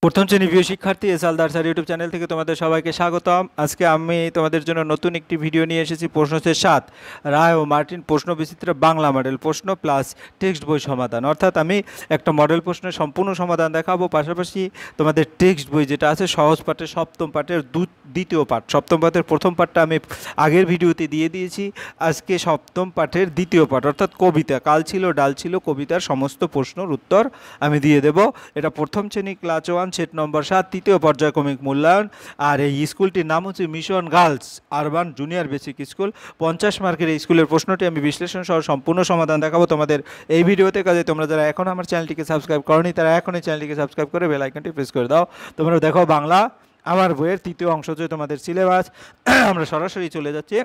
প্রথম শ্রেণী প্রিয় শিক্ষার্থী এসআলদার স্যার ইউটিউব চ্যানেল থেকে তোমাদের সবাইকে স্বাগতম। আজকে আমি তোমাদের জন্য নতুন একটি ভিডিও নিয়ে এসেছি। প্রশ্ন হচ্ছে 7 রায় ও মার্টিন প্রশ্ন বিচিত্র বাংলা মডেল প্রশ্ন প্লাস টেক্সট বই সমাধান। অর্থাৎ আমি একটা মডেল প্রশ্নের সম্পূর্ণ সমাধান দেখাবো, পাশাপাশি তোমাদের টেক্সট বই যেটা আছে সহজ পাঠের সপ্তম পাঠের দ্বিতীয় পাঠ। সপ্তম পাঠের প্রথম পাঠটা আমি আগের ভিডিওতে দিয়ে দিয়েছি। আজকে সপ্তম পাঠের দ্বিতীয় পাঠ অর্থাৎ কবিতা, কাল ছিল ডাল ছিল কবিতার সমস্ত প্রশ্নের উত্তর আমি দিয়ে দেব। এটা প্রথম শ্রেণী ক্লাস 1 সেট নম্বর 7 তৃতীয় পর্যায়ক্রমিক মূল্যায়ন। আর এই স্কুলটির নাম হচ্ছে mission girls urban junior basic school. 50 মার্কের এই স্কুলের প্রশ্নটি আমি বিশ্লেষণ সহ সম্পূর্ণ সমাধান দেখাবো তোমাদের এই ভিডিওতে। কাজে তোমরা যারা এখন আমার চ্যানেলটিকে সাবস্ক্রাইব করনি তারা এখনই চ্যানেলটিকে সাবস্ক্রাইব করে বেল আইকনটি প্রেস করে দাও। তোমরা দেখো বাংলা আমার বইয়ের তৃতীয় অংশ হচ্ছে তোমাদের সিলেবাস। আমরা সরাসরি চলে যাচ্ছি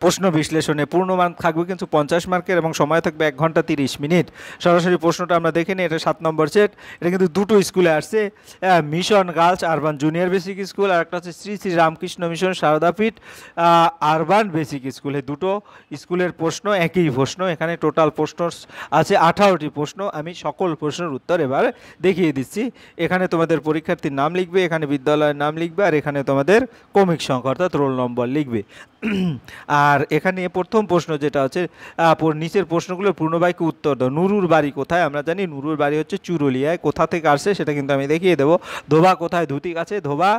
প্রশ্ন বিশ্লেষণে। পূর্ণমান থাকবে কিন্তু 50 মার্কের এবং সময় থাকবে 1 ঘন্টা 30 মিনিট। সরাসরি প্রশ্নটা আমরা দেখে নিই। এটা 7 নম্বর সেট। এটা কিন্তু দুটো স্কুলে আসছে, mission girls urban junior basic school আর একটা হচ্ছে Shri Shri Ramakrishna mission Saradapith urban basic school. এই দুটো স্কুলের প্রশ্ন একই প্রশ্ন। এখানে টোটাল প্রশ্ন আছে 18টি প্রশ্ন। আমি সকল প্রশ্নের উত্তর এবার দেখিয়ে দিচ্ছি। এখানে তোমাদের পরীক্ষার্থীর নাম লিখবে, এখানে বিদ্যালয়ের নাম লিখবে, আর এখানে তোমাদের ক্রমিক সংখ্যা অর্থাৎ রোল নম্বর লিখবে। আর এখানে প্রথম প্রশ্ন যেটা হচ্ছে নিচের প্রশ্নগুলোর পূর্ণবাক্যে উত্তর দাও। নুরুর বাড়ি কোথায়? আমরা জানি নুরুর বাড়ি হচ্ছে চুরুলিয়ায়। কোথা থেকে আসছে সেটা কিন্তু আমি দেখিয়ে দেবো। ধোবা কোথায়? ধুতি কাছে। ধোবা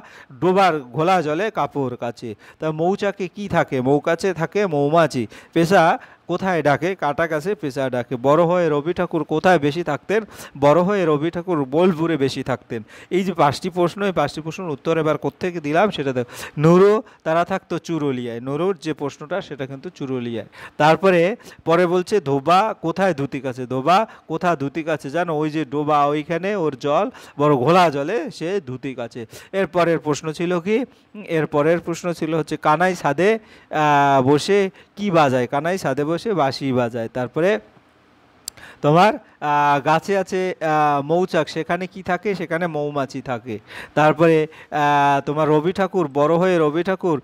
ডোবার ঘোলা জলে কাপড় কাছে। তা মৌচাকে কি থাকে? মৌকাছে থাকে মৌমাছি। পেশা কোথায় ডাকে? কাটা কাছে পেশা ডাকে। বড় হয়ে রবি ঠাকুর কোথায় বেশি থাকতেন? বড় হয়ে রবি ঠাকুর বোলপুরে বেশি থাকতেন। এই যে 5টি প্রশ্ন, এই 5টি প্রশ্নের উত্তর এবার কোত্থেকে দিলাম সেটা দেখো। নুরু তারা থাকতো চুরুলিয়ায়। নুরুর যে প্রশ্নটা সেটা কিন্তু চুরুলিয়ায়। তারপরে পরে বলছে ধোবা কোথায়? ধুতি কাছে। ধোবা কোথায়? ধুতি কাছে। জানো ওই যে ডোবা ওইখানে ওর জল বড় ঘোলা জলে সে ধুতি কাছে। এরপরের প্রশ্ন ছিল কি? এরপরের প্রশ্ন ছিল হচ্ছে কানাই ছাদে বসে কি বাজায়? কানাই ছাদে বসে বাঁশি বাজায়। তারপরে তোমার গাছে আছে মৌচাক, সেখানে কি থাকে? সেখানে মৌমাছি থাকে। তারপরে তোমার রবি ঠাকুর বড় হয়ে রবি ঠাকুর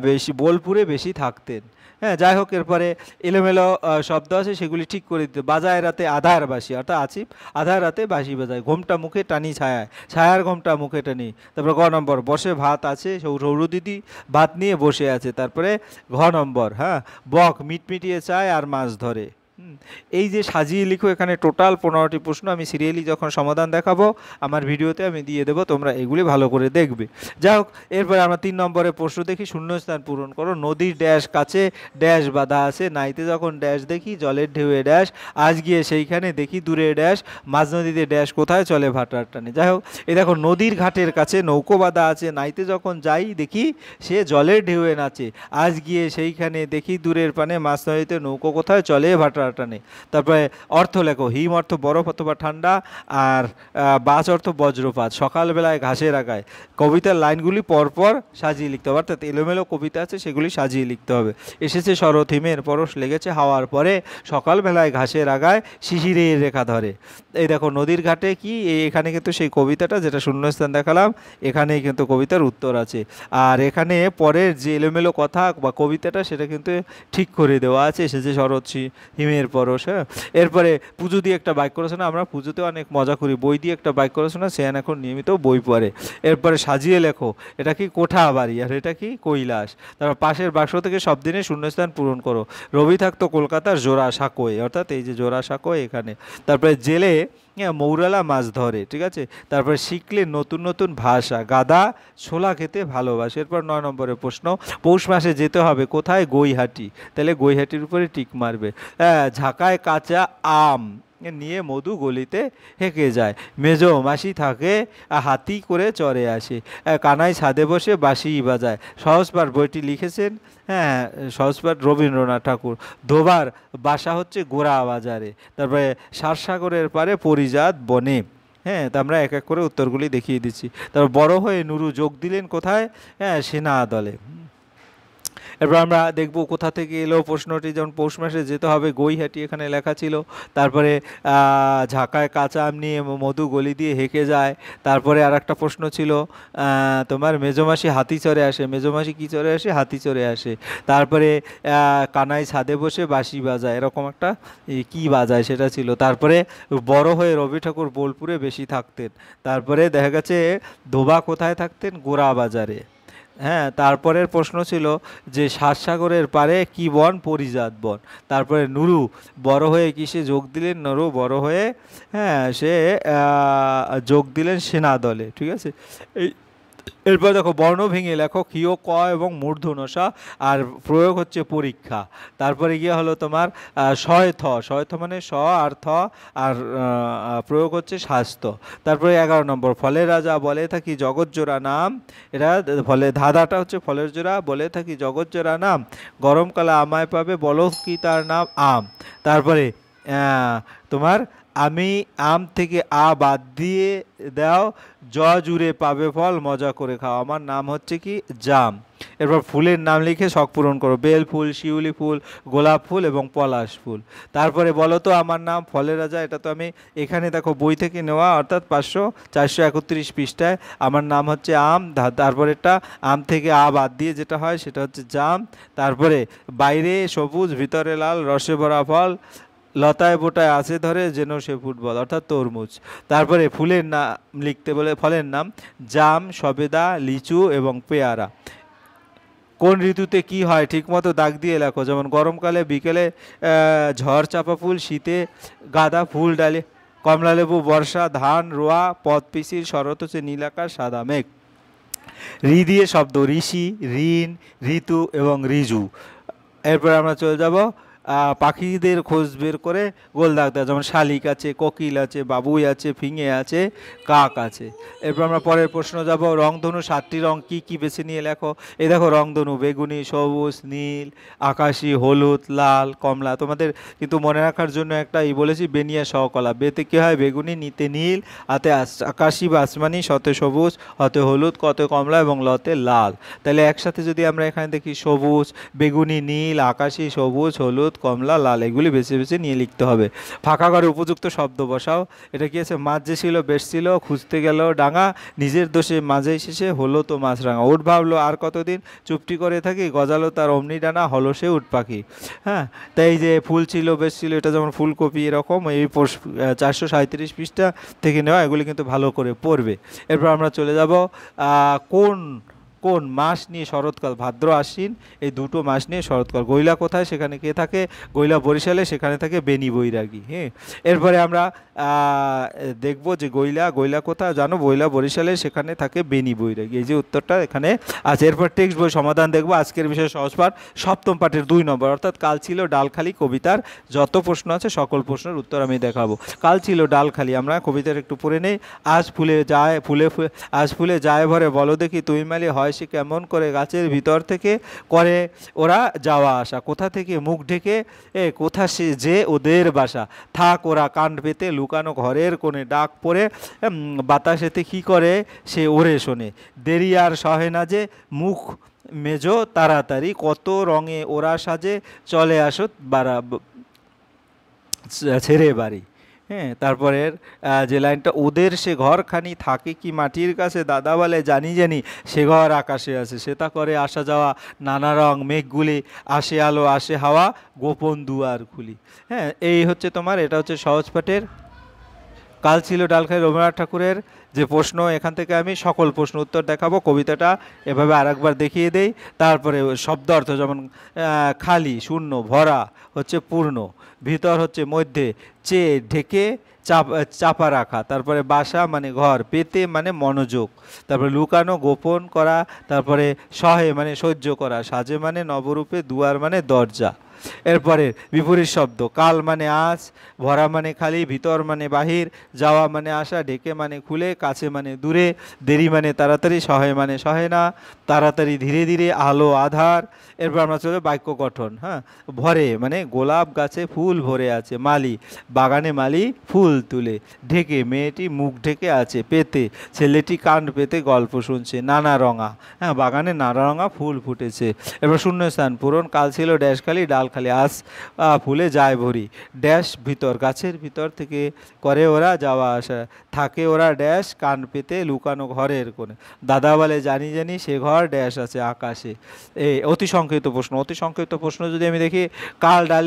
বেশি বোলপুরে বেশি থাকতেন। হ্যাঁ, যাই হোক। এরপরে এলোমেলো শব্দ আছে সেগুলি ঠিক করে দিতে। বাজায় রাতে আধার বাসি অর্থাৎ আসিফ আধার রাতে বাঁশি বাজায়। ঘোমটা মুখে টানি ছায়ায়, ছায়ার ঘোমটা মুখে টানি। তারপরে গ নম্বর বসে ভাত আছে, সৌরদিদি ভাত নিয়ে বসে আছে। তারপরে ঘ নম্বর বক মিটমিটিয়ে চায় আর মাছ ধরে। এই যে সাজিয়ে লিখো, এখানে টোটাল 15টি প্রশ্ন। আমি সিরিয়ালি যখন সমাধান দেখাবো আমার ভিডিওতে আমি দিয়ে দেবো, তোমরা এগুলি ভালো করে দেখবে। যাই হোক, এরপরে আমরা 3 নম্বরের প্রশ্ন দেখি। শূন্যস্থান পূরণ করো। নদীর ড্যাশ কাছে ড্যাশ বাঁধা আছে, নাইতে যখন ড্যাশ দেখি জলের ঢেউয়ে ড্যাশ, আজ গিয়ে সেইখানে দেখি দূরে ড্যাশ, মাঝ নদীতে ড্যাশ কোথায় চলে ভাটার টানে। যাই হোক, এই দেখো নদীর ঘাটের কাছে নৌকো বাঁধা আছে, নাইতে যখন যাই দেখি সে জলের ঢেউয়ে নাচে, আজ গিয়ে সেইখানে দেখি দূরের পানে, মাঝ নদীতে নৌকো কোথায় চলে ভাটার টানে। তারপরে অর্থ লেখো। হিম অর্থ বরফ অথবা ঠান্ডা, আর বাজ অর্থ বজ্রপাত। সকালবেলায় ঘাসের আগায়। কবিতার লাইনগুলি পরপর সাজিয়ে লিখতে হবে, অর্থাৎ এলোমেলো কবিতা আছে সেগুলি সাজিয়ে লিখতে হবে। এসেছে শরৎ, হিমের পরশ লেগেছে হাওয়ার পরে, সকালবেলায় ঘাসের আগায় শিশিরের রেখা ধরে। এই দেখো নদীর ঘাটে কি, এখানে কিন্তু সেই কবিতাটা যেটা শূন্যস্থান দেখালাম, এখানেই কিন্তু কবিতার উত্তর আছে। আর এখানে পরের যে এলোমেলো কথা বা কবিতাটা সেটা কিন্তু ঠিক করে দেওয়া আছে। এসেছে শরৎ, হিমের পরশ। এরপরে পুজো দিয়ে একটা বাক্য রচনা। আমরা পুজোতে অনেক মজা করি, বই দিয়ে একটা বাক্য রচনা। সেন এখন নিয়মিত বই পড়ে। এরপরে সাজিয়ে লেখো। এটা কি? কোঠা বাড়ি। আর এটা কি? কৈলাস। তারপর পাশের বাক্স থেকে সব দিনে শূন্যস্থান পূরণ করো। রবি থাকতো কলকাতার জোড়া সাঁকোয়, অর্থাৎ এই যে জোড়া সাঁকোয় এখানে। তারপরে জেলে মৌরালা মাছ ধরে, ঠিক আছে। তারপরে শিখলে নতুন নতুন ভাষা, গাদা ছোলা খেতে ভালোবাসে। এরপর 9 নম্বরের প্রশ্ন। পৌষ মাসে যেতে হবে কোথায়? গৈহাটি। তাহলে গৈহাটির উপরে টিক মারবে। ঝাঁকায় কাঁচা আম নিয়ে মধু গলিতে হেঁকে যায়। মেজো মাসি থাকে হাতি করে চড়ে আসে। কানাই ছাদে বসে বাঁশি বাজায়। সহজপাঠ বইটি লিখেছেন সহজপাঠ রবীন্দ্রনাথ ঠাকুর। ধোবার বাসা হচ্ছে গোড়া বাজারে। তারপরে সারসাগরের পারে পরিজাত বনে। তা আমরা এক এক করে উত্তরগুলি দেখিয়ে দিচ্ছি। তারপর বড় হয়ে নুরু যোগ দিলেন কোথায়? সেনা দলে। এরপর আমরা দেখব কোথা থেকে এলো প্রশ্নটি, যেমন পৌষ মাসে যেতে হবে গৈহাটি এখানে লেখা ছিল। তারপরে ঝাঁকায় কাঁচা আম নিয়ে মধু গলি দিয়ে হেঁকে যায়। তারপরে আর একটা প্রশ্ন ছিল তোমার মেজোমাসি হাতি চড়ে আসে, মেজোমাসি কী চড়ে আসে? হাতি চড়ে আসে। তারপরে কানাই ছাদে বসে বাঁশি বাজায়, এরকম একটা কি বাজায় সেটা ছিল। তারপরে বড় হয়ে রবি ঠাকুর বোলপুরে বেশি থাকতেন। তারপরে দেখা গেছে ধোবা কোথায় থাকতেন? গোরা বাজারে। হ্যাঁ, তারপরের প্রশ্ন ছিল যে সাতসাগরের পারে কি বন? পরিজাত বন। তারপরে নুরু বড় হয়ে কিসে যোগ দিলেন? নুরু বড় হয়ে সে যোগ দিলেন সেনা দলে। ঠিক আছে, এই এরপর দেখো বর্ণ ভেঙে লেখো কিয় ক এবং মূর্ধনসা, আর প্রয়োগ হচ্ছে পরীক্ষা। তারপরে গিয়ে হলো তোমার শয় থ মানে স আর থ, আর প্রয়োগ হচ্ছে স্বাস্থ্য। তারপরে 11 নম্বর ফলের রাজা বলে থাকি জগৎজোড়া নাম, এটা ফলে ধাঁধাটা হচ্ছে ফলের জোড়া বলে থাকি জগৎজোড়া নাম, গরমকালে আমায় পাবে বলো কি তার নাম? আম। তারপরে তোমার আমি আম থেকে আ বাদ দিয়ে দাও, জ জুড়ে পাবে ফল মজা করে খাও, আমার নাম হচ্ছে কি? জাম। এরপর ফুলের নাম লিখে শখ পূরণ করো, বেল ফুল, শিউলি ফুল, গোলাপ ফুল এবং পলাশ ফুল। তারপরে বলো তো আমার নাম ফলের রাজা, এটা তো আমি এখানে দেখো বই থেকে নেওয়া, অর্থাৎ 431 পৃষ্ঠায়। আমার নাম হচ্ছে আম, তারপরেরটা আম থেকে আ বাদ দিয়ে যেটা হয় সেটা হচ্ছে জাম। তারপরে বাইরে সবুজ ভিতরে লাল রসে ভরা ফল, লতায় বোটায় আছে ধরে যেন সে ফুটবল, অর্থাৎ তরমুজ। তারপরে ফুলের নাম লিখতে বলে, ফলের নাম জাম, সবেদা, লিচু এবং পেয়ারা। কোন ঋতুতে কি হয় ঠিকমতো দাগ দিয়ে লেখো, যেমন গরমকালে বিকেলে ঝড় চাপা ফুল, শীতে গাঁদা ফুল ডালে, কমলালেবু বর্ষা, ধান রোয়া, পথ পিসির, শরৎ হচ্ছে নীল আকাশ, সাদা মেঘ। ঋ দিয়ে শব্দ ঋষি, ঋণ, ঋতু এবং ঋজু। এরপর আমরা চলে যাব পাখিদের খোঁজ বের করে গোল দাগ দেওয়া, যেমন শালিক আছে, কোকিল আছে, বাবুই আছে, ফিঙে আছে, কাক আছে। এরপর আমরা পরের প্রশ্ন যাব, রংধনু 7টি রং কি কি বেছে নিয়ে লেখো। এই দেখো রংধনু বেগুনি, সবুজ, নীল, আকাশি, হলুদ, লাল, কমলা। তোমাদের কিন্তু মনে রাখার জন্য একটা বলেছি বেনিয়া সহকলা, বেতে কী হয়? বেগুনি, নিতে নীল, হাতে আকাশি বা আসমানি, শতে সবুজ, হতে হলুদ, কতে কমলা এবং লতে লাল। তাহলে একসাথে যদি আমরা এখানে দেখি সবুজ, বেগুনি, নীল, আকাশি, সবুজ, হলুদ, কমলা, লাল, এগুলি বেছে বেছে নিয়ে লিখতে হবে। ফাঁকা ঘরে উপযুক্ত শব্দ বসাও। এটা কি আছে? মাছ যে ছিল বেশ ছিল, খুঁজতে গেল ডাঙা, নিজের দোষে মাঝে শেষে হলো তো মাছরাঙা, উঠ ভাবলো আর কতদিন, চুপটি করে থাকি, গজালো তার অমনি ডানা, হলো সে উঠ পাখি। হ্যাঁ, তাই এই যে ফুল ছিল বেশ ছিল, এটা যেমন ফুলকপি, এরকম এই 437 পৃষ্ঠা থেকে নেওয়া, এগুলি কিন্তু ভালো করে পড়বে। এরপর আমরা চলে যাব কোন কোন মাস নিয়ে শরৎকাল, ভাদ্র আশ্বিন, এই দুটো মাস নিয়ে শরৎকাল। গৈলা কোথায়? সেখানে কে থাকে? গৈলা বরিশালে, সেখানে থাকে বেনি বৈরাগী। হ্যাঁ, এরপরে আমরা দেখব যে গৈলা কোথায় জানো? গৈলা বরিশালে, সেখানে থাকে বেনি বৈরাগী। এই যে উত্তরটা এখানে আছে। এরপর টেক্সট বই সমাধান দেখব। আজকের বিষয় সহজ পাঠ, 7ম পাঠের 2 নম্বর, অর্থাৎ কাল ছিল ডালখালি কবিতার যত প্রশ্ন আছে সকল প্রশ্নের উত্তর আমি দেখাবো। কাল ছিল ডালখালি, আমরা কবিতার একটু পড়ে নেই। আজ ফুলে যায় আজ ফুলে যায় ভরে, বলো দেখি তুই মালি হয় সে কেমন করে, গাছের ভিতর থেকে করে ওরা যাওয়া আসা, কোথা থেকে মুখ ঢেকে কোথা সে যে ওদের বাসা, থাক ওরা কান পেতে লুকানো ঘরের কোণে, ডাক পড়ে বাতাসেতে কি করে সে ওরে শোনে, দেরি আর সহে না যে মুখ মেজো তাড়াতাড়ি, কত রঙে ওরা সাজে চলে আসো ছেড়ে বাড়ি। হ্যাঁ, তারপরের যে লাইনটা, ওদের সে ঘরখানি থাকে কি মাটির কাছে, দাদা বলে জানি জানি সে ঘর আকাশে আছে, সেটা করে আসা যাওয়া নানা রং মেঘগুলি, আসে আলো আসে হাওয়া, গোপন দুয়ার খুলি। হ্যাঁ, এই হচ্ছে তোমার, এটা হচ্ছে সহজ পাঠের কাল ছিল ডালখালি রবীন্দ্রনাথ ঠাকুরের যে প্রশ্ন। এখান থেকে আমি সকল প্রশ্ন উত্তর দেখাবো। কবিতাটা এভাবে আরেকবার দেখিয়ে দেই। তারপরে শব্দ অর্থ, যেমন খালি, শূন্য, ভরা হচ্ছে পূর্ণ, ভিতর হচ্ছে মধ্যে, চেয়ে ঢেকে চাপা রাখা, তারপরে বাসা মানে ঘর, পেতে মানে মনোযোগ, তারপরে লুকানো গোপন করা, তারপরে সহে মানে সহ্য করা, সাজে মানে নবরূপে, দুয়ার মানে দরজা। এরপরে বিপরীত শব্দ, কাল মানে আজ, ভরা মানে খালি, ভিতর মানে বাহির, যাওয়া মানে আসা, ঢেকে মানে খুলে, কাছে মানে দূরে, দেরি মানে তাড়াতাড়ি, সহে মানে সহে না, তাড়াতাড়ি ধীরে ধীরে, আলো আধার। এরপর আমরা চলে বাক্য গঠন। হ্যাঁ, ভরে মানে গোলাপ গাছে ফুল ভরে আছে, মালি বাগানে মালি ফুল তুলে, ঢেকে মেয়েটি মুখ ঢেকে আছে, পেতে ছেলেটি কান পেতে গল্প শুনছে, নানা রঙা হ্যাঁ বাগানে নানা রঙা ফুল ফুটেছে। এবার শূন্যস্থান পূরণ, কাল ছিল ড্যাশ খালি ডাল খালি, আজ ফুলে যায় ভরি, ড্যাশ ভিতর গাছের ভিতর থেকে করে ওরা যাওয়া আসা, থাকে ওরা ড্যাশ কান পেতে লুকানো ঘরের কোণে, দাদা বলে জানি জানি সে ঘর ড্যাশ আছে আকাশে। এই অতি সংক্ষিপ্ত প্রশ্ন। অতি সংক্ষিপ্ত প্রশ্ন যদি আমি দেখি, কাল ডাল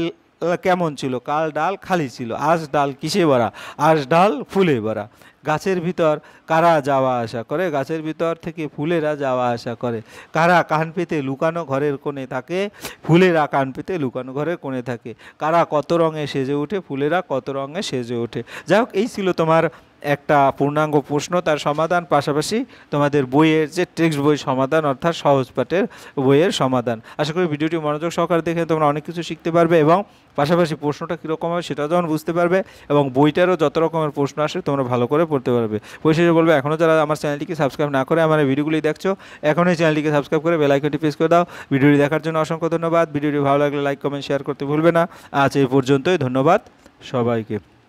কেমন ছিল? কাল ডাল খালি ছিল। আজ ডাল কিসে ভরা? আজ ডাল ফুলে ভরা। গাছের ভিতর কারা যাওয়া আসা করে? গাছের ভিতর থেকে ফুলেরা যাওয়া আসা করে। কারা কান পেতে লুকানো ঘরের কোণে থাকে? ফুলেরা কান পেতে লুকানো ঘরের কোণে থাকে। কারা কত রঙে সেজে ওঠে? ফুলেরা কত রঙে সেজে ওঠে। যাই হোক, এই ছিল তোমার একটা পূর্ণাঙ্গ প্রশ্ন, তার সমাধান, পাশাপাশি তোমাদের বইয়ের যে টেক্সট বই সমাধান অর্থাৎ সহজ পাঠের বইয়ের সমাধান। আশা করি ভিডিওটি মনোযোগ সহকারে দেখে তোমরা অনেক কিছু শিখতে পারবে এবং পাশাপাশি প্রশ্নটা কীরকম হবে সেটাও যখন বুঝতে পারবে এবং বইটারও যত রকমের প্রশ্ন আসে তোমরা ভালো করে পড়তে পারবে। পরিশেষে বলবো, এখনও যারা আমার চ্যানেলটিকে সাবস্ক্রাইব না করে আমার ভিডিওগুলি দেখছো, এখনই চ্যানেলটিকে সাবস্ক্রাইব করে বেল আইকনটি প্রেস করে দাও। ভিডিওটি দেখার জন্য অসংখ্য ধন্যবাদ। ভিডিওটি ভালো লাগলে লাইক কমেন্ট শেয়ার করতে ভুলবে না। আজ এই পর্যন্তই, ধন্যবাদ সবাইকে।